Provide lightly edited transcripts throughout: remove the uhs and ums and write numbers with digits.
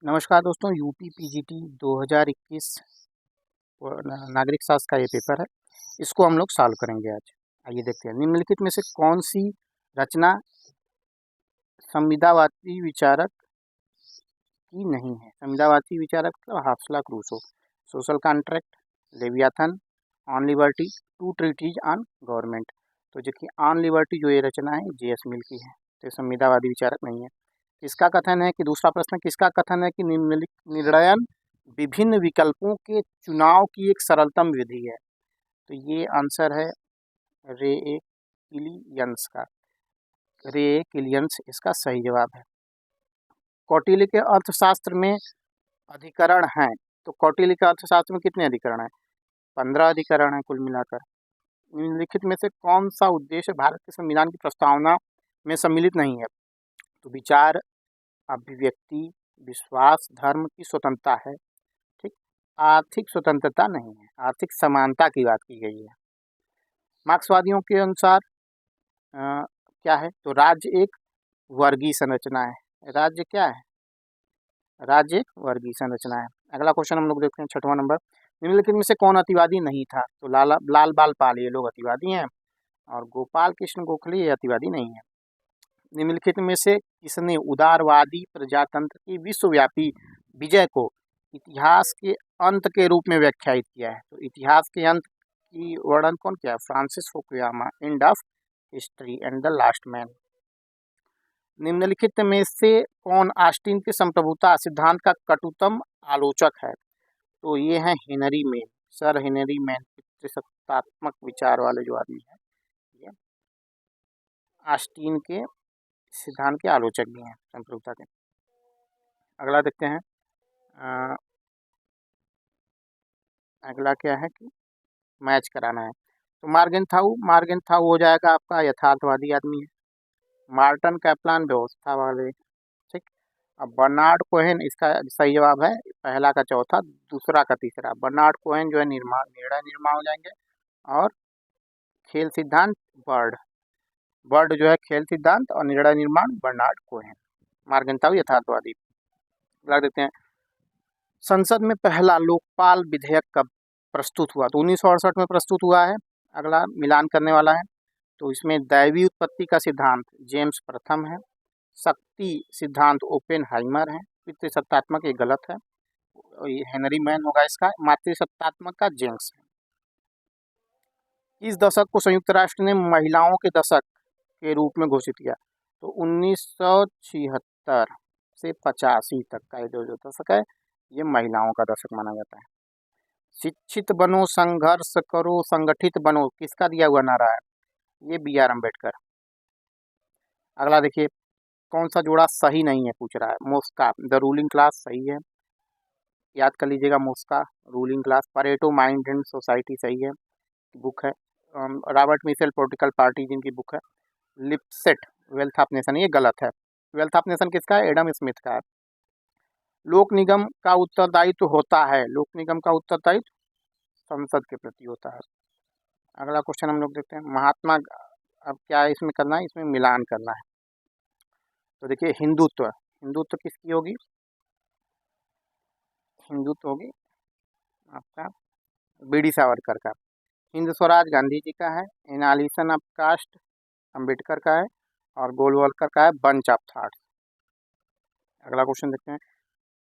नमस्कार दोस्तों, UP PGT 2021 नागरिक शास्त्र का ये पेपर है। इसको हम लोग सॉल्व करेंगे आज। आइए देखते हैं, निम्नलिखित में से कौन सी रचना संविदावादी विचारक की नहीं है। संविदावादी विचारक मतलब हाफस्ला क्रूसो, social contract, Leviathan, on liberty, two treatise on government. तो देखिए, ऑन लिबर्टी जो ये रचना है जेएस मिल की है, तो ये संविदावादी विचारक नहीं है। इसका कथन है कि दूसरा प्रश्न, किसका कथन है कि निम्नलिखित निर्णयन विभिन्न विकल्पों के चुनाव की एक सरलतम विधि है। तो ये आंसर है रे ए किलियंस का। रे ए किलियंस इसका सही जवाब है। कौटिल्य के अर्थशास्त्र में अधिकरण हैं। तो कौटिल्य के अर्थशास्त्र में कितने अधिकरण हैं? 15 अधिकरण हैं कुल मिलाकर। निम्नलिखित में से कौन सा उद्देश्य भारत के संविधान की प्रस्तावना में सम्मिलित नहीं है? तो विचार, अभिव्यक्ति, विश्वास, धर्म की स्वतंत्रता है। ठीक, आर्थिक स्वतंत्रता नहीं है, आर्थिक समानता की बात की गई है। मार्क्सवादियों के अनुसार क्या है? तो राज्य एक वर्गीय संरचना है। राज्य क्या है? राज्य एक वर्गीय संरचना है। अगला क्वेश्चन हम लोग देखते हैं, 6वां नंबर। निम्नलिखित में से कौन अतिवादी नहीं था? तो लाल बाल पाल ये लोग अतिवादी हैं, और गोपाल कृष्ण गोखले ये अतिवादी नहीं है। निम्नलिखित में से किसने उदारवादी प्रजातंत्र की विश्वव्यापी विजय को इतिहास के अंत के रूप में व्याख्यायित किया है? तो इतिहास के अंत की वर्णन कौन किया है? Francis Fukuyama, end of history and the last man. निम्नलिखित में से कौन ऑस्टिन के संप्रभुता सिद्धांत का कटुतम आलोचक है? तो ये हैं Henry Maine, sir Henry Maine, पितृसत्तात्मक विचार वाले जो आदमी है, ये ऑस्टिन के सिद्धांत के आलोचक भी हैं, संप्रभुता के। अगला देखते हैं, अगला क्या है कि मैच कराना है। तो मार्गेंथाउ हो जाएगा आपका यथार्थवादी आदमी है। मार्टन कैप्लान व्यवस्था वाले। ठीक, अब बर्नार्ड कोहेन इसका सही जवाब है। पहला का चौथा, दूसरा का तीसरा। बर्नार्ड कोहेन जो है निर्णय निर्माण हो जाएंगे। और खेल सिद्धांत बर्ड जो है खेल सिद्धांत, और निर्णय निर्माण बर्नार्ड कोहेन। मार्गेंथाउ यथार्थवादी। लग देते हैं, संसद में पहला लोकपाल विधेयक कब प्रस्तुत हुआ? तो 1968 में प्रस्तुत हुआ है। अगला मिलान करने वाला है। तो इसमें दैवी उत्पत्ति का सिद्धांत जेम्स प्रथम है। शक्ति सिद्धांत ओपेनहाइमर है। पितृसत्तात्मक ये गलत है, ये हेनरी मैन होगा इसका। मातृसत्तात्मक का जेम्स है। इस दशक को संयुक्त राष्ट्र ने महिलाओं के दशक के रूप में घोषित किया। तो 1976 से 85 तक का ये जो दशक है, ये महिलाओं का दशक माना जाता है। शिक्षित बनो, संघर्ष करो, संगठित बनो, किसका दिया हुआ नारा है? ये BR अम्बेडकर। अगला देखिए, कौन सा जोड़ा सही नहीं है पूछ रहा है? मोस्का, द रूलिंग क्लास सही है, याद कर लीजिएगा। Mosca ruling class. Pareto, mind and society सही है, बुक है। रॉबर्ट मिशेल, पॉलिटिकल पार्टी जिनकी बुक है। लिपसेट, वेल्थ ऑफ नेशन, ये गलत है। वेल्थ ऑफ नेशन किसका है? एडम स्मिथ का है। लोक निगम का उत्तरदायित्व होता है, लोक निगम का उत्तरदायित्व संसद के प्रति होता है। अगला क्वेश्चन हम लोग देखते हैं, महात्मा, अब क्या है इसमें करना है? इसमें मिलान करना है। तो देखिए, हिंदुत्व किसकी होगी? हिंदुत्व होगी आपका BD सावरकर का। हिंद स्वराज गांधी जी का है। एनालिसिस ऑफ कास्ट अम्बेडकर का है। और गोलवलकर का है बंच ऑफ थॉट्स। अगला क्वेश्चन देखते हैं,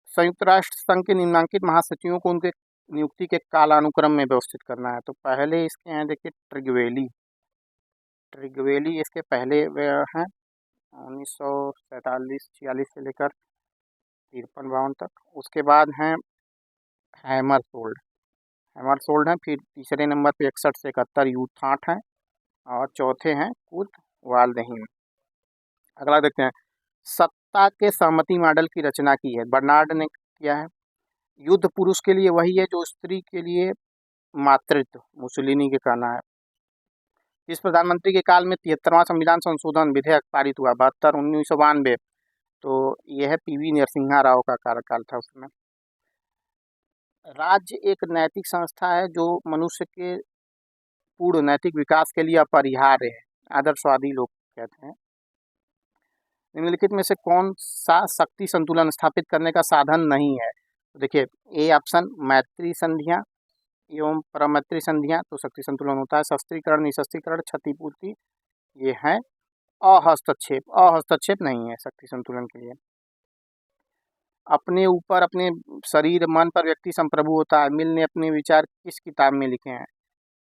संयुक्त राष्ट्र संघ के निम्नांकित महासचिवों को उनके नियुक्ति के कालानुक्रम में व्यवस्थित करना है। तो पहले इसके हैं, देखिए, ट्रिगवेली इसके पहले हैं, 1947-46 से लेकर 53-52 तक। उसके बाद हैं हैमरसोल्ड हैं। फिर तीसरे नंबर पे 61 से 71 यूथाट हैं। और चौथे हैं कुत वाल्दहीन। अगला देखते हैं, सत्ता के सहमति मॉडल की रचना की है, बर्नार्ड ने किया है। युद्ध पुरुष के लिए वही है जो स्त्री के लिए मातृत्व, मुसोलिनी के कहना है। इस प्रधानमंत्री के काल में 73वां संविधान संशोधन विधेयक पारित हुआ? 72, 1992। तो यह है PV नरसिम्हा राव का कार्यकाल था उसमें। राज्य एक नैतिक संस्था है जो मनुष्य के पूर्ण नैतिक विकास के लिए अपरिहार्य है, आदर्शवादी लोग कहते हैं। निम्नलिखित में से कौन सा शक्ति संतुलन स्थापित करने का साधन नहीं है? तो देखिए, ए ऑप्शन मैत्री संधियां एवं परमैत्री संधियां तो शक्ति संतुलन होता है। शस्त्रीकरण, निशस्त्रीकरण, क्षतिपूर्ति ये है अहस्तक्षेप। अहस्तक्षेप नहीं है शक्ति संतुलन के लिए। अपने ऊपर, अपने शरीर मन पर व्यक्ति संप्रभु होता है। मिल ने अपने विचार किस किताब में लिखे हैं?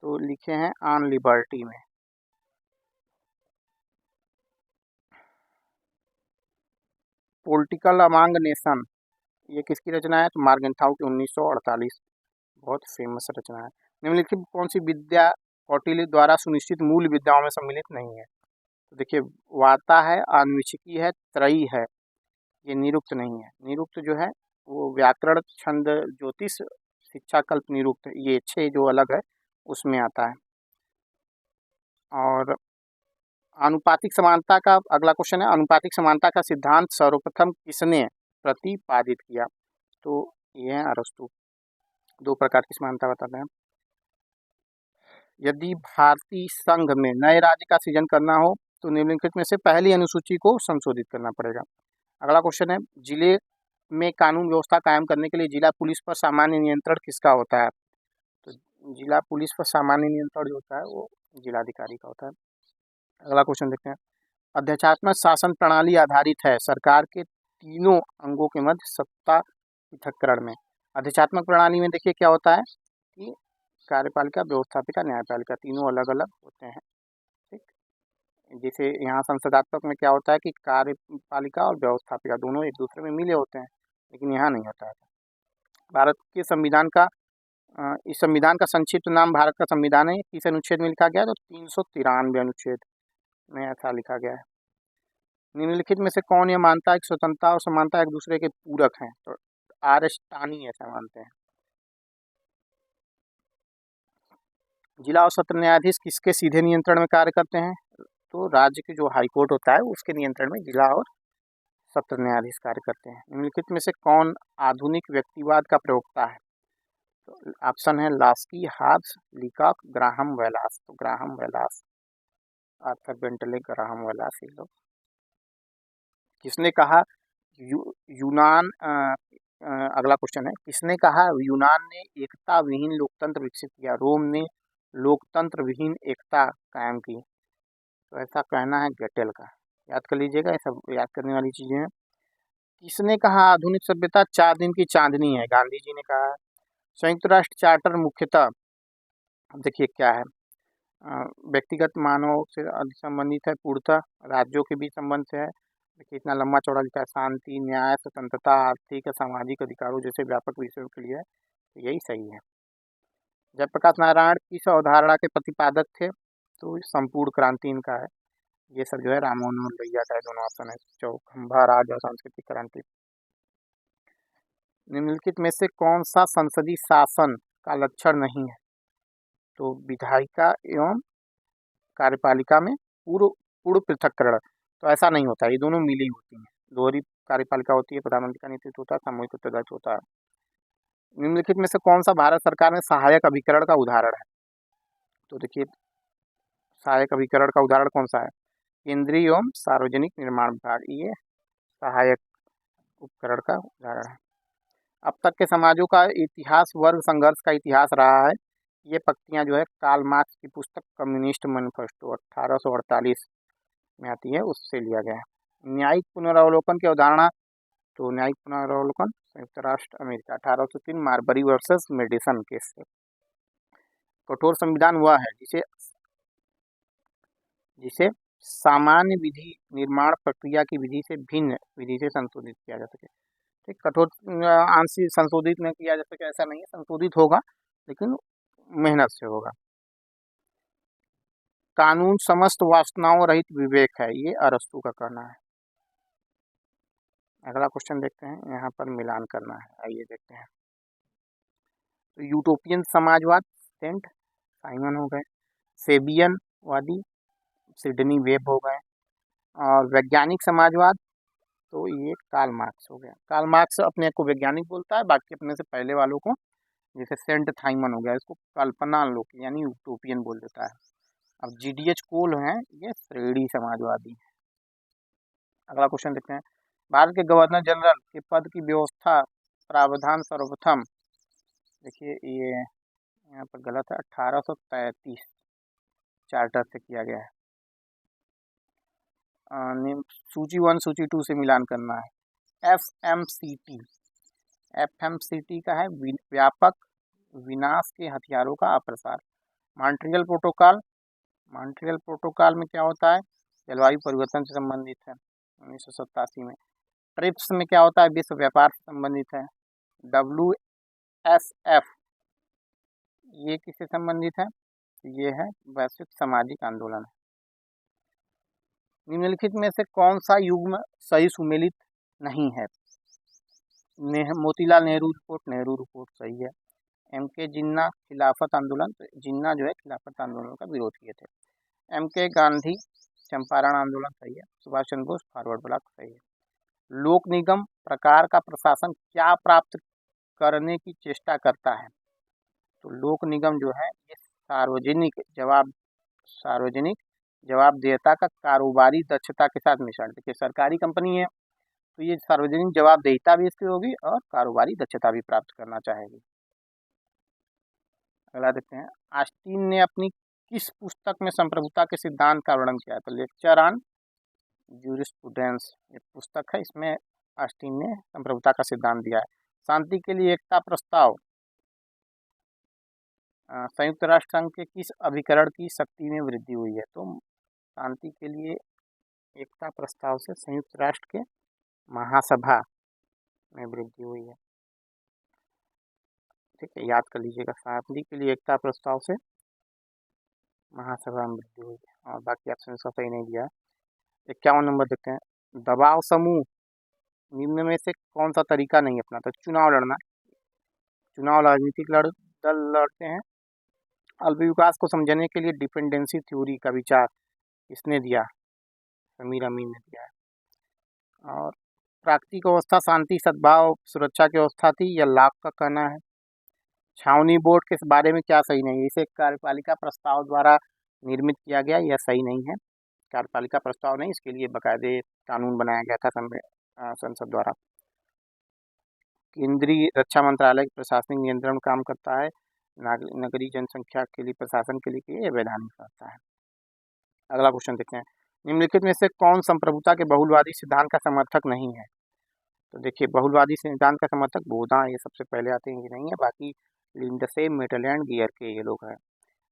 तो लिखे हैं ऑन लिबर्टी में। पॉलिटिकल अमांग नेशन ये किसकी रचना है? तो मार्गेंथाउ की 1948, बहुत फेमस रचना है। निम्नलिखित कौन सी विद्या कौटिल्य द्वारा सुनिश्चित मूल विद्याओं में सम्मिलित नहीं है? तो देखिए, वार्ता है, आन्वीक्षिकी है, त्रयी है, ये निरुक्त नहीं है। निरुक्त जो है वो व्याकरण, छंद, ज्योतिष, शिक्षा, कल्प, निरुक्त, ये 6 जो अलग है उसमें आता है। और आनुपातिक समानता का अगला क्वेश्चन है, अनुपातिक समानता का सिद्धांत सर्वप्रथम किसने प्रतिपादित किया? तो ये है अरस्तु। 2 प्रकार की समानता बताते हैं। यदि भारतीय संघ में नए राज्य का सृजन करना हो तो निम्नलिखित में से पहली अनुसूची को संशोधित करना पड़ेगा। अगला क्वेश्चन है, जिले में कानून व्यवस्था कायम करने के लिए जिला पुलिस पर सामान्य नियंत्रण किसका होता है? तो जिला पुलिस पर सामान्य नियंत्रण जो होता है वो जिलाधिकारी का होता है। अगला क्वेश्चन देखते हैं, अध्यक्षात्मक शासन प्रणाली आधारित है सरकार के तीनों अंगों के मध्य सत्ता पृथक्करण में। अध्यक्षात्मक प्रणाली में देखिए क्या होता है कि कार्यपालिका, व्यवस्थापिका, न्यायपालिका तीनों अलग अलग होते हैं। ठीक, जैसे यहाँ संसदात्मक में क्या होता है कि कार्यपालिका और व्यवस्थापिका दोनों एक दूसरे में मिले होते हैं, लेकिन यहाँ नहीं होता है। भारत के संविधान का इस संविधान का संक्षिप्त नाम भारत का संविधान है, किस अनुच्छेद में लिखा गया है? तो 393 अनुच्छेद में ऐसा लिखा गया है। निम्नलिखित में से कौन यह मानता है कि स्वतंत्रता और समानता एक दूसरे के पूरक हैं? तो आरस्टानी ऐसा मानते हैं। जिला और सत्र न्यायाधीश किसके सीधे नियंत्रण में कार्य करते हैं? तो राज्य के जो हाईकोर्ट होता है उसके नियंत्रण में जिला और सत्र न्यायाधीश कार्य करते हैं। निम्नलिखित में से कौन आधुनिक व्यक्तिवाद का प्रवक्ता है? तो ऑप्शन है लास्की, हाब्स, लीकॉक, ग्राहम वेलास। तो ग्राहम वेलास, आर्थर बेंटले, ग्राहम वेलास ये लोग। किसने कहा यूनान अगला क्वेश्चन है, किसने कहा यूनान ने एकता विहीन लोकतंत्र विकसित किया? रोम ने लोकतंत्र विहीन एकता कायम की। तो ऐसा कहना है गेटेल का। याद कर लीजिएगा, ये सब याद करने वाली चीजें हैं। किसने कहा आधुनिक सभ्यता 4 दिन की चांदनी है? गांधी जी ने कहा। संयुक्त राष्ट्र चार्टर मुख्यतः देखिए क्या है, व्यक्तिगत मानव से संबंधित है, पूर्णतः राज्यों के बीच संबंध से है। देखिए इतना लंबा चौड़ा लिखा है, शांति, न्याय, स्वतंत्रता, आर्थिक और सामाजिक अधिकारों जैसे व्यापक विषयों के लिए है, तो यही सही है। जयप्रकाश नारायण किस अवधारणा के प्रतिपादक थे? तो संपूर्ण क्रांति इनका है। ये सब जो है राममोहन लोहिया का है, दोनों ऑप्शन है, चौखंबा राज और सांस्कृतिक क्रांति। निम्नलिखित में से कौन सा संसदीय शासन का लक्षण नहीं है? तो विधायिका एवं कार्यपालिका में पूर्व पूर्व पृथक्करण, तो ऐसा नहीं होता, ये दोनों मिली होती हैं। दोहरी कार्यपालिका होती है, प्रधानमंत्री का नेतृत्व होता है, सामूहिक उत्तरदायित्व होता है। निम्नलिखित में से कौन सा भारत सरकार में सहायक अभिकरण का उदाहरण है? तो देखिए सहायक अभिकरण का उदाहरण कौन सा है? केंद्रीय एवं सार्वजनिक निर्माण विभाग, ये सहायक उपकरण का उदाहरण है। अब तक के समाजों का इतिहास वर्ग संघर्ष का इतिहास रहा है। ये पंक्तियां जो है कार्ल मार्क्स की पुस्तक कम्युनिस्ट मैनिफेस्टो 1848 में आती है, उससे लिया गया है। न्यायिक पुनरावलोकन की अवधारणा, तो न्यायिक पुनरावलोकन संयुक्त राष्ट्र America 1803 Marbury versus medicine case से। कठोर संविधान वह है जिसे सामान्य विधि निर्माण प्रक्रिया की विधि से भिन्न विधि से संशोधित किया जा सके। ठीक, कठोर आंशिक संशोधित नहीं किया जा सके ऐसा नहीं है, संशोधित होगा लेकिन मेहनत से होगा। कानून समस्त वासनाओं रहित विवेक है, ये अरस्तु का कहना है। अगला क्वेश्चन देखते हैं, यहाँ पर मिलान करना है, आइए देखते हैं। तो यूटोपियन समाजवाद सेंट साइमन हो गए, फेबियन वादी सिडनी वेब हो गए, और वैज्ञानिक समाजवाद तो ये कार्ल मार्क्स हो गया। कार्ल मार्क्स अपने को वैज्ञानिक बोलता है, बाकी अपने से पहले वालों को जैसे सेंट थाइमन हो गया, इसको कल्पना लोक यानी यूटोपियन बोल देता है। अब जीडीएच कोल हैं, ये श्रेणी समाजवादी है। अगला क्वेश्चन देखते हैं, भारत के गवर्नर जनरल के पद की व्यवस्था प्रावधान सर्वप्रथम, देखिए ये यहाँ पर गलत है, 1833 चार्टर से किया गया है। सूची 1 सूची 2 से मिलान करना है। FMCT, FMCT का है व्यापक विनाश के हथियारों का अप्रसार। मॉन्ट्रियल प्रोटोकॉल, मॉन्ट्रियल प्रोटोकॉल में क्या होता है, जलवायु परिवर्तन से संबंधित है 1987 में। ट्रिप्स में क्या होता है, विश्व व्यापार से संबंधित है। WSF ये किससे संबंधित है, ये है वैश्विक सामाजिक आंदोलन। निम्नलिखित में से कौन सा युग्म सही सुमेलित नहीं है, मोतीलाल नेहरू रिपोर्ट सही है। MK जिन्ना खिलाफत आंदोलन, तो जिन्ना जो है खिलाफत आंदोलन का विरोध किए थे। MK गांधी चंपारण आंदोलन सही है। सुभाष चंद्र बोस फॉरवर्ड ब्लॉक सही है। लोक निगम प्रकार का प्रशासन क्या प्राप्त करने की चेष्टा करता है, तो लोक निगम जो है ये सार्वजनिक जवाबदेहिता का कारोबारी दक्षता के साथ मिश्रण। देखिए सरकारी कंपनी है तो ये सार्वजनिक जवाबदेहिता भी इसकी होगी और कारोबारी दक्षता भी प्राप्त करना चाहेगी। अगला देखते हैं, ऑस्टिन ने अपनी किस पुस्तक में संप्रभुता के सिद्धांत का वर्णन किया है, तो लेक्चर ऑन ज्यूरिस्प्रूडेंस ये पुस्तक है, इसमें ऑस्टिन ने संप्रभुता का सिद्धांत दिया है। शांति के लिए एकता प्रस्ताव संयुक्त राष्ट्र संघ के किस अभिकरण की शक्ति में वृद्धि हुई है, तो शांति के लिए एकता प्रस्ताव से संयुक्त राष्ट्र के महासभा में वृद्धि हुई है। ठीक है, याद कर लीजिएगा, शांति के लिए एकता प्रस्ताव से महासभा में वृद्धि हुई है, और बाकी ऑप्शन इसका सही नहीं दिया है। 51 नंबर देखते हैं, दबाव समूह निम्न में से कौन सा तरीका नहीं अपनाता, चुनाव लड़ना। चुनाव राजनीतिक दल लड़ते हैं। अल्पविकास को समझने के लिए डिपेंडेंसी थ्योरी का विचार किसने दिया, समीर अमीन ने दिया है। और प्राकृतिक अवस्था शांति सद्भाव सुरक्षा की अवस्था थी, यह लाभ का कहना है। छावनी बोर्ड के बारे में क्या सही नहीं है, इसे कार्यपालिका प्रस्ताव द्वारा निर्मित किया गया, यह सही नहीं है। कार्यपालिका प्रस्ताव नहीं, इसके लिए बाकायदे कानून बनाया गया था संसद द्वारा। केंद्रीय रक्षा मंत्रालय प्रशासनिक नियंत्रण काम करता है। नगरीय जनसंख्या के लिए प्रशासन के लिए वैधानिक संस्था है। अगला क्वेश्चन देखते हैं, निम्नलिखित में से कौन संप्रभुता के बहुलवादी सिद्धांत का समर्थक नहीं है, तो देखिए बहुलवादी सिद्धांत का समर्थक बोधा ये सबसे पहले आते हैं, ये नहीं है। बाकी लिंडसे, मेटलैंड, गियर के ये लोग हैं।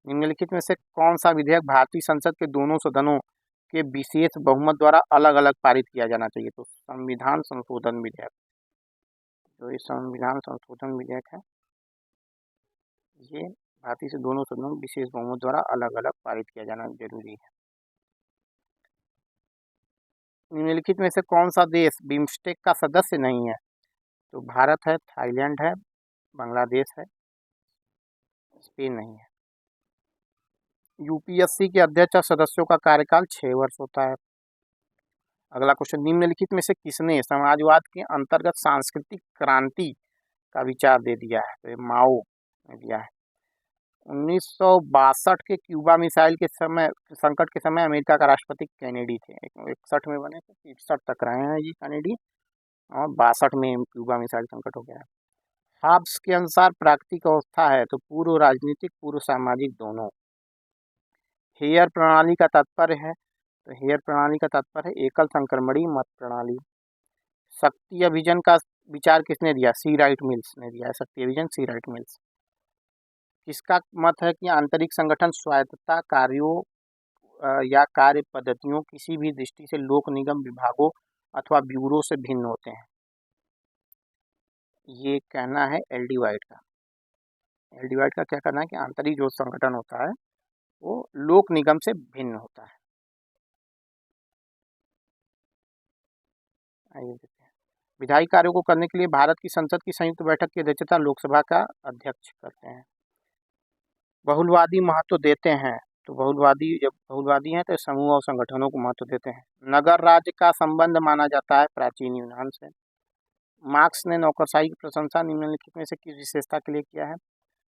निम्नलिखित में से कौन सा विधेयक भारतीय संसद के दोनों सदनों के विशेष बहुमत द्वारा अलग अलग पारित किया जाना चाहिए, तो संविधान संशोधन विधेयक। जो ये संविधान संशोधन विधेयक है ये भारतीय से दोनों सदनों में विशेष बहुमत द्वारा अलग अलग पारित किया जाना जरूरी है। निम्नलिखित में से कौन सा देश बिम्स्टेक का सदस्य नहीं है, तो भारत है, थाईलैंड है, बांग्लादेश है, स्पेन नहीं है। UPSC के अध्यक्ष और सदस्यों का कार्यकाल 6 वर्ष होता है। अगला क्वेश्चन, निम्नलिखित में से किसने समाजवाद के अंतर्गत सांस्कृतिक क्रांति का विचार दे दिया है, तो ये माओ ने दिया है। 1962 के क्यूबा मिसाइल के समय संकट के समय अमेरिका का राष्ट्रपति कैनेडी थे। 61 में बने थे, 61 तक रहे हैं ये कैनेडी, और 62 में क्यूबा मिसाइल संकट हो गया है। हाब्स के अनुसार प्राकृतिक अवस्था है, तो पूर्व राजनीतिक पूर्व सामाजिक दोनों। हेयर प्रणाली का तात्पर्य है, तो हेयर प्रणाली का तात्पर्य है एकल संक्रमणीय मत प्रणाली। शक्ति अभियान का विचार किसने दिया, सी राइट मिल्स ने दिया है। शक्ति अभियान सी राइट मिल्स। किसका मत है कि आंतरिक संगठन स्वायत्तता कार्यों या कार्य पद्धतियों किसी भी दृष्टि से लोक निगम विभागों अथवा ब्यूरो से भिन्न होते हैं, ये कहना है LD वाइट का। LD वाइट का क्या कहना है कि आंतरिक जो संगठन होता है वो लोक निगम से भिन्न होता है। आइए देखते हैं, विधायी कार्यों को करने के लिए भारत की संसद की संयुक्त बैठक की अध्यक्षता लोकसभा का अध्यक्ष करते हैं। बहुलवादी महत्व देते हैं, तो जब बहुलवादी हैं तो समूह और संगठनों को महत्व देते हैं। नगर राज्य का संबंध माना जाता है प्राचीन यूनान से। मार्क्स ने नौकरशाही की प्रशंसा निम्नलिखित में से किस विशेषता के लिए किया है,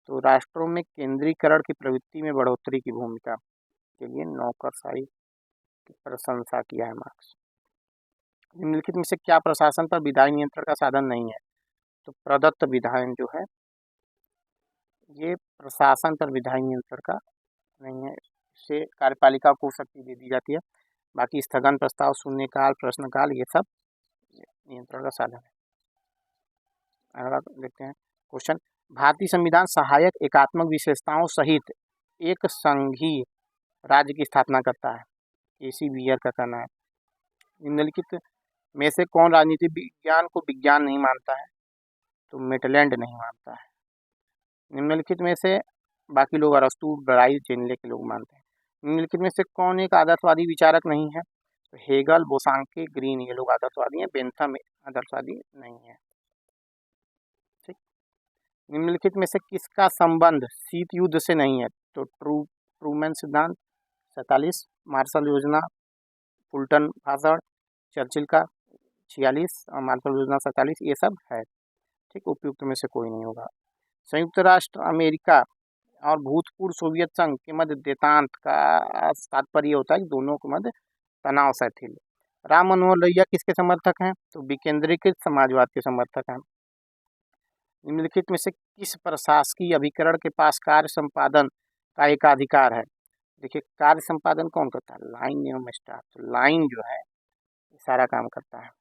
तो राष्ट्रों में केंद्रीकरण की प्रवृत्ति में बढ़ोतरी की भूमिका के लिए नौकरशाही की प्रशंसा किया है मार्क्स। निम्नलिखित में से क्या प्रशासन पर विधायी नियंत्रण का साधन नहीं है? तो प्रदत्त विधायन जो है ये प्रशासन पर विधायी नियंत्रण का नहीं है, इससे कार्यपालिका को शक्ति दे दी जाती है। बाकी स्थगन प्रस्ताव, शून्यकाल, प्रश्नकाल ये सब नियंत्रण का साधन है। अगला देखते हैं क्वेश्चन, भारतीय संविधान सहायक एकात्मक विशेषताओं सहित एक संघीय राज्य की स्थापना करता है। केसी बियर का कहना है। निम्नलिखित में से कौन राजनीतिक विज्ञान को विज्ञान नहीं मानता है? तो मेटलैंड नहीं मानता है। निम्नलिखित में से बाकी लोग अरस्तू, ब्राइस, जेनले के लोग मानते हैं। निम्नलिखित में से कौन एक आदर्शवादी विचारक नहीं है? तो हेगल, बोसांके, ग्रीन ये लोग आदर्शवादी हैं, बेंथम आदर्शवादी नहीं है। ठीक। निम्नलिखित में से किसका संबंध शीत युद्ध से नहीं है? तो ट्रूमैन सिद्धांत 47, मार्शल योजना, फुलटन भाषण, चर्चिल का 46 और मार्शल योजना 47 ये सब है। ठीक, उपयुक्त में से कोई नहीं होगा। संयुक्त राष्ट्र अमेरिका और भूतपूर्व सोवियत संघ के मध्य देतांत का तात्पर्य होता है कि दोनों के मध्य तनाव शिथिल। राम मनोहर लोहिया किसके समर्थक हैं? तो विकेंद्रीकृत समाजवाद के समर्थक हैं। निम्नलिखित में से किस प्रशासकीय अभिकरण के पास कार्य संपादन का एकाधिकार है? देखिए, कार्य संपादन कौन करता है? लाइन एवं स्टाफ। तो लाइन जो है सारा काम करता है,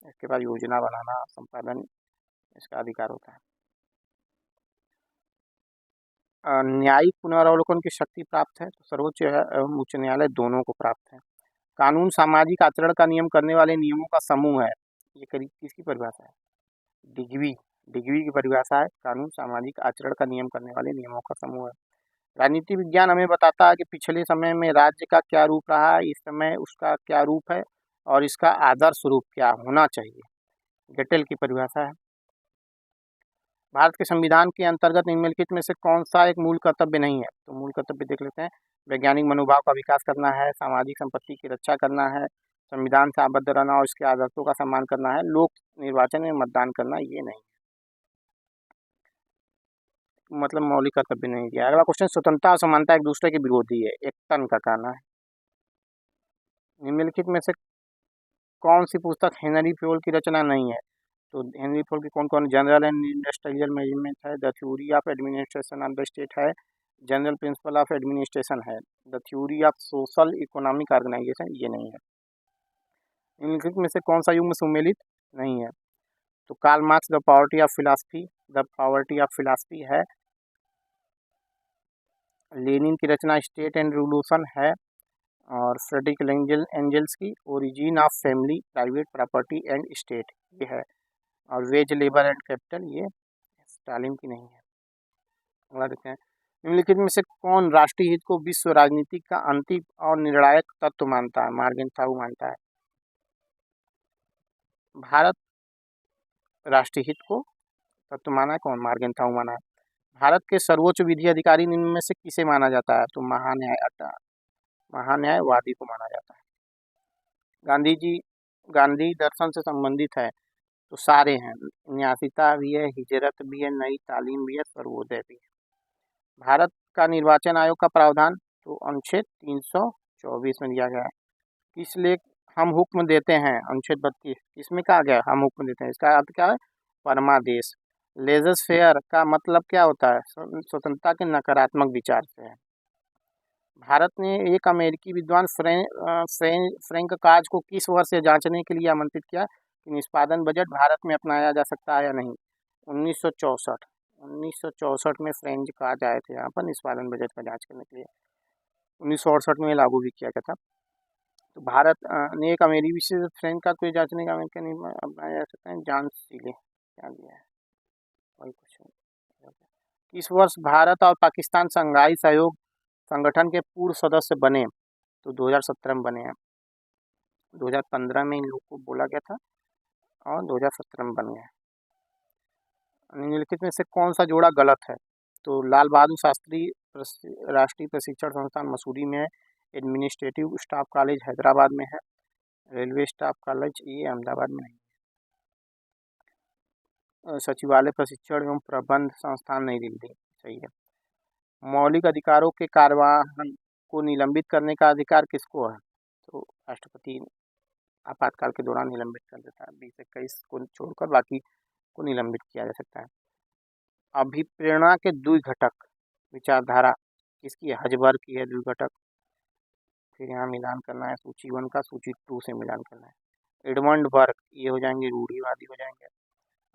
इसके बाद योजना बनाना, संपादन इसका अधिकार होता है। न्यायिक पुनरावलोकन की शक्ति प्राप्त है? तो सर्वोच्च एवं उच्च न्यायालय दोनों को प्राप्त है। कानून सामाजिक आचरण का नियम करने वाले नियमों का समूह है। ये करीब किसकी परिभाषा है? डिग्वी की परिभाषा है। कानून सामाजिक आचरण का नियम करने वाले नियमों का समूह है। राजनीति विज्ञान हमें बताता है कि पिछले समय में राज्य का क्या रूप रहा है, इस समय उसका क्या रूप है और इसका आदर्श रूप क्या होना चाहिए। गेटेल की परिभाषा है। भारत के संविधान के अंतर्गत निम्नलिखित में से कौन सा एक मूल कर्तव्य नहीं है? तो मूल कर्तव्य देख लेते हैं। वैज्ञानिक मनोभाव का विकास करना है, सामाजिक संपत्ति की रक्षा करना है, संविधान से आबद्ध रहना और इसके आदर्शों का सम्मान करना है, लोक निर्वाचन में मतदान करना ये नहीं है, मतलब मौलिक कर्तव्य नहीं दिया। अगला क्वेश्चन, स्वतंत्रता और समानता एक दूसरे के विरोधी है, एक्टन का कहना है। निम्नलिखित में से कौन सी पुस्तक हेनरी फ्योल की रचना नहीं है? तो हेनरी फ्योल की कौन कौन? जनरल एंड इंडस्ट्रियल मैनेजमेंट है, the theory of administration of the state है, जनरल प्रिंसिपल ऑफ एडमिनिस्ट्रेशन है, the theory of social economic organisation ये नहीं है। निम्नलिखित में से कौन सा युग में सुमेलित नहीं है? तो Karl Marx the poverty of philosophy, the poverty of philosophy है। लेनिन की रचना स्टेट एंड रिवोल्यूशन है और फ्रेडरिक एंजल्स की origin of family, private property and state ये है और वेज, लेबर एंड कैपिटल ये स्टालिन की नहीं है। अगला देखते हैं, निम्नलिखित में से कौन राष्ट्रीय हित को विश्व राजनीति का अंतिम और निर्णायक तत्व मानता है? मार्गेंथाउ मानता है। भारत राष्ट्रीय हित को तत्व माना है कौन? मार्गेंथाउ माना है। भारत के सर्वोच्च विधि अधिकारी निम्न में से किसे माना जाता है? तो महान्यायवादी को माना जाता है। गांधी जी गांधी दर्शन से संबंधित है तो सारे हैं, न्यासिता भी है, हिजरत भी है, नई तालीम भी है, सर्वोदय भी है। भारत का निर्वाचन आयोग का प्रावधान तो अनुच्छेद 324 में दिया गया है। किस लेख हम हुक्म देते हैं? अनुच्छेद 32 इसमें कहा गया हम हुक्म देते हैं, इसका अर्थ क्या है? परमादेश। लेजर्स फेयर का मतलब क्या होता है? स्वतंत्रता के नकारात्मक विचार से है। भारत ने एक अमेरिकी विद्वान फ्रैंक काज को किस वर्ष से जांचने के लिए आमंत्रित किया कि निष्पादन बजट भारत में अपनाया जा सकता है या नहीं? 1964 में फ्रैंक काज आए थे यहाँ पर निष्पादन बजट का जांच करने के लिए। 1968 में लागू भी किया गया था। तो भारत ने एक अमेरिकी विशेष फ्रैंक का कोई जांचने का अमेरिका नहीं अपनाया जा सकता है। जांच सीले क्या दिया है वही क्वेश्चन। किस वर्ष भारत और पाकिस्तान शंघाई सहयोग संगठन के पूर्व सदस्य बने? तो 2017 में बने हैं। 2015 में इन लोग को बोला गया था और 2017 में बन गए। निम्नलिखित में से कौन सा जोड़ा गलत है? तो लाल बहादुर शास्त्री राष्ट्रीय प्रशिक्षण संस्थान मसूरी में है, एडमिनिस्ट्रेटिव स्टाफ कॉलेज हैदराबाद में है, रेलवे स्टाफ कॉलेज ये अहमदाबाद में नहीं है, सचिवालय प्रशिक्षण एवं प्रबंध संस्थान नई दिल्ली सही है। मौलिक अधिकारों के कार्यवाहन को निलंबित करने का अधिकार किसको है? तो राष्ट्रपति आपातकाल के दौरान निलंबित कर देता है। 20-21 को छोड़कर बाकी को निलंबित किया जा सकता है। अभिप्रेरणा के द्विघटक विचारधारा किसकी है? हजबर्ग की है द्विघटक। फिर यहाँ मिलान करना है सूची 1 का सूची 2 से मिलान करना है। एडमंड बर्ग ये हो जाएंगे रूढ़िवादी हो जाएंगे,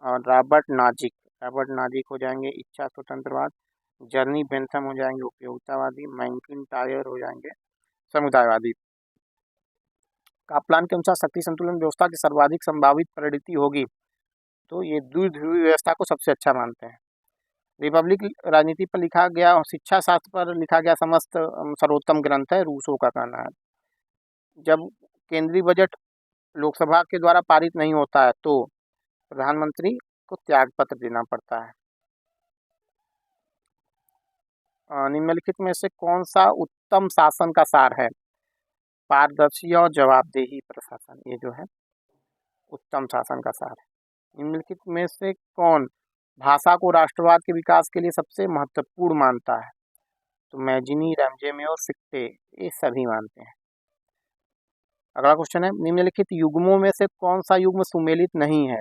और रॉबर्ट नाजिक हो जाएंगे इच्छा स्वतंत्रवाद। जर्नी बेंथम हो जाएंगे उपयोगितावादी। मैकिंटायर हो जाएंगे समुदायवादी। कापलान के अनुसार शक्ति संतुलन व्यवस्था की सर्वाधिक संभावित परिणति होगी, तो ये द्विध्रुवीय व्यवस्था को सबसे अच्छा मानते हैं। रिपब्लिक राजनीति पर लिखा गया और शिक्षा शास्त्र पर लिखा गया समस्त सर्वोत्तम ग्रंथ है, रूसो का कहना है। जब केंद्रीय बजट लोकसभा के द्वारा पारित नहीं होता है तो प्रधानमंत्री को त्याग पत्र देना पड़ता है। निम्नलिखित में से कौन सा उत्तम शासन का सार है? पारदर्शी और जवाबदेही प्रशासन, ये जो है उत्तम शासन का सार है। निम्नलिखित में से कौन भाषा को राष्ट्रवाद के विकास के लिए सबसे महत्वपूर्ण मानता है? तो मैजिनी, रैमजे और फिक्टे ये सभी मानते हैं। अगला क्वेश्चन है, निम्नलिखित युग्मों में से कौन सा युग्म सुमेलित नहीं है?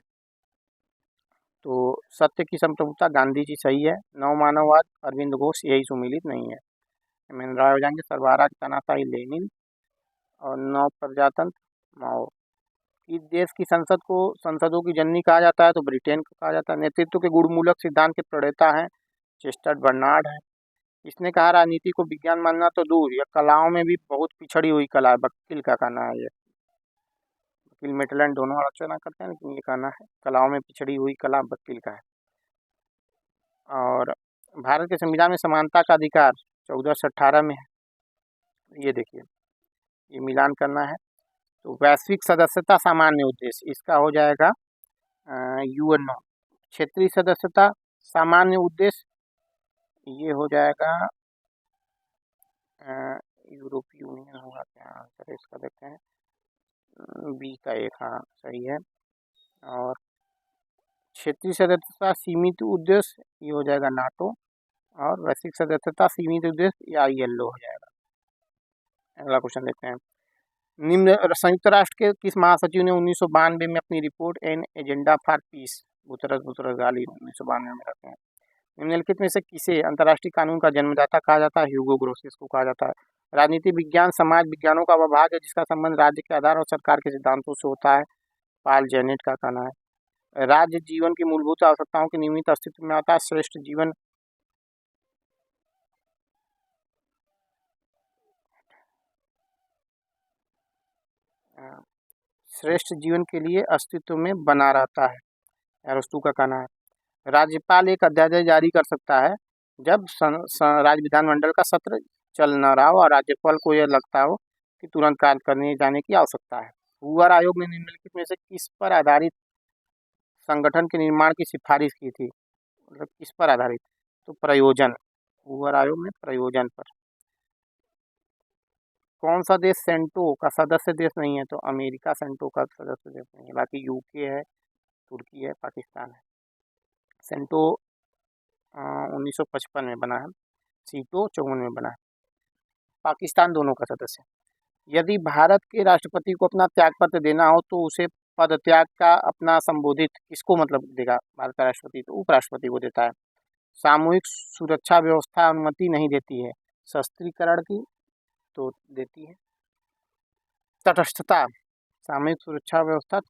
तो सत्य की संप्रभुता गांधी जी सही है। नवमानववाद अरविंद घोष यही सुमेलित नहीं है। एम.एन. राय हो जाएंगे। सर्वहारा तानाशाही लेनिन, और नव प्रजातंत्र माओ। किस देश की संसद को संसदों की जननी कहा जाता है? तो ब्रिटेन को कहा जाता है। नेतृत्व के गुणमूलक सिद्धांत के प्रणेता हैं चेस्टर बर्नार्ड है। इसने कहा राजनीति को विज्ञान मानना तो दूर, यह कलाओं में भी बहुत पिछड़ी हुई कला है। वकील का कहना है। ये वकील मेटलैंड दोनों आलोचना करते हैं, लेकिन ये कहना है कलाओं में पिछड़ी हुई कला वकील का है। और भारत के संविधान में समानता का अधिकार 14 से 18 में है। ये देखिए, ये मिलान करना है। तो वैश्विक सदस्यता सामान्य उद्देश्य, इसका हो जाएगा यूएनओ। क्षेत्रीय सदस्यता सामान्य उद्देश्य, ये हो जाएगा यूरोपीय यूनियन होगा। क्या आंसर है इसका? देखते हैं। बी का एक, हाँ सही है। और क्षेत्रीय सदस्यता सीमित उद्देश्य, ये हो जाएगा नाटो। और वैश्विक सदस्यता सीमित उद्देश्य, या ILO हो जाएगा। अगला क्वेश्चन देखते हैं। निम्न संयुक्त राष्ट्र के किस महासचिव ने 1992 में अपनी report an agenda for piece Boutros गाली 1992 में रखे हैं? निम्नलिखित में से किसे अंतर्राष्ट्रीय कानून का जन्मदाता कहा जाता है? ह्यूगो ग्रोसियस को कहा जाता है। राजनीति विज्ञान समाज विज्ञानों का वह भाग है जिसका संबंध राज्य के आधार और सरकार के सिद्धांतों से होता है। पाल जेनेट का कहना है। राज्य जीवन की मूलभूत आवश्यकताओं के नियमित अस्तित्व में आता है। श्रेष्ठ जीवन के लिए अस्तित्व में बना रहता है, अरस्तू का कहना है। राज्यपाल एक अध्यादेश जारी कर सकता है जब राज्य विधानमंडल का सत्र चल न रहा हो और राज्यपाल को यह लगता हो कि तुरंत कार्य करने जाने की आवश्यकता है। हूवर आयोग ने निम्नलिखित में से किस पर आधारित संगठन के निर्माण की सिफारिश की थी? मतलब किस पर आधारित? तो प्रयोजन। हूवर आयोग ने प्रयोजन पर। कौन सा देश सेंटो का सदस्य देश नहीं है? तो अमेरिका सेंटो का सदस्य देश नहीं है। बाकी यूके है, तुर्की है, पाकिस्तान है। सेंटो 1955 में बना है, सीटो 54 में बना है। पाकिस्तान दोनों का सदस्य। यदि भारत के राष्ट्रपति को अपना त्यागपत्र देना हो तो उसे पद त्याग का अपना संबोधित किसको मतलब देगा भारत का राष्ट्रपति? तो उपराष्ट्रपति को देता है। सामूहिक सुरक्षा व्यवस्था अनुमति नहीं देती है शस्त्रीकरण की, तो देती है। तटस्थता, सामूहिक सुरक्षा व्यवस्था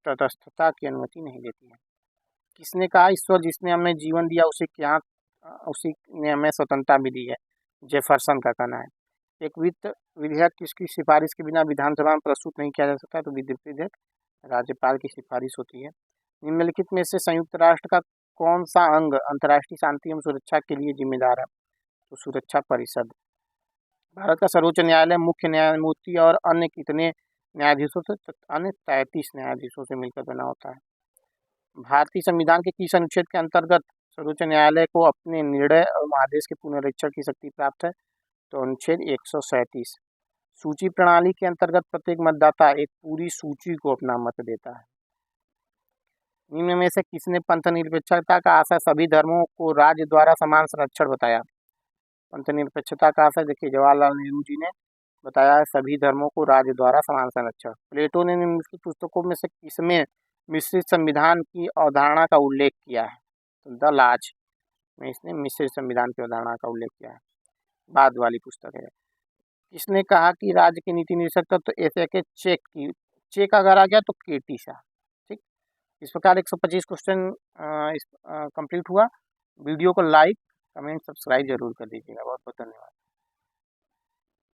तटस्थता की अनुमति नहीं देती है। किसने कहा ईश्वर जिसने हमें जीवन दिया उसी ने हमें स्वतंत्रता भी दी है? जेफरसन का कहना है। एक वित्त विधेयक किसकी सिफारिश के बिना विधानसभा में प्रस्तुत नहीं किया जा सकता? तो वित्त विधेयक राज्यपाल की सिफारिश होती है। निम्नलिखित में से संयुक्त राष्ट्र का कौन सा अंग अंतर्राष्ट्रीय शांति एवं सुरक्षा के लिए जिम्मेदार है? तो सुरक्षा परिषद। भारत का सर्वोच्च न्यायालय मुख्य न्यायमूर्ति और अन्य कितने न्यायाधीशों से? अन्य 33 न्यायाधीशों से मिलकर बना होता है। भारतीय संविधान के किस अनुच्छेद के अंतर्गत सर्वोच्च न्यायालय को अपने निर्णय और आदेश के पुनरीक्षण की शक्ति प्राप्त है? तो अनुच्छेद 137। सूची प्रणाली के अंतर्गत प्रत्येक मतदाता एक पूरी सूची को अपना मत देता है। निम्न में से किसने पंथ निरपेक्षता का आशय सभी धर्मों को राज्य द्वारा समान संरक्षण बताया? पंथ निरपेक्षता का आशय देखिए जवाहरलाल नेहरू जी ने बताया है सभी धर्मों को राज्य द्वारा समान संरक्षण। प्लेटो ने निम्नलिखित पुस्तकों में से किसमें मिश्रित संविधान की अवधारणा का उल्लेख किया है? तो द लाज में इसने मिश्रित संविधान की अवधारणा का उल्लेख किया है। बाद वाली पुस्तक है। किसने कहा कि राज्य की नीति निरीक्षक तो एशिया के चेक अगर आ गया तो केटी शाह। ठीक, इस प्रकार 125 क्वेश्चन कंप्लीट हुआ। वीडियो को लाइक, कमेंट, सब्सक्राइब जरूर कर दीजिएगा। बहुत बहुत धन्यवाद।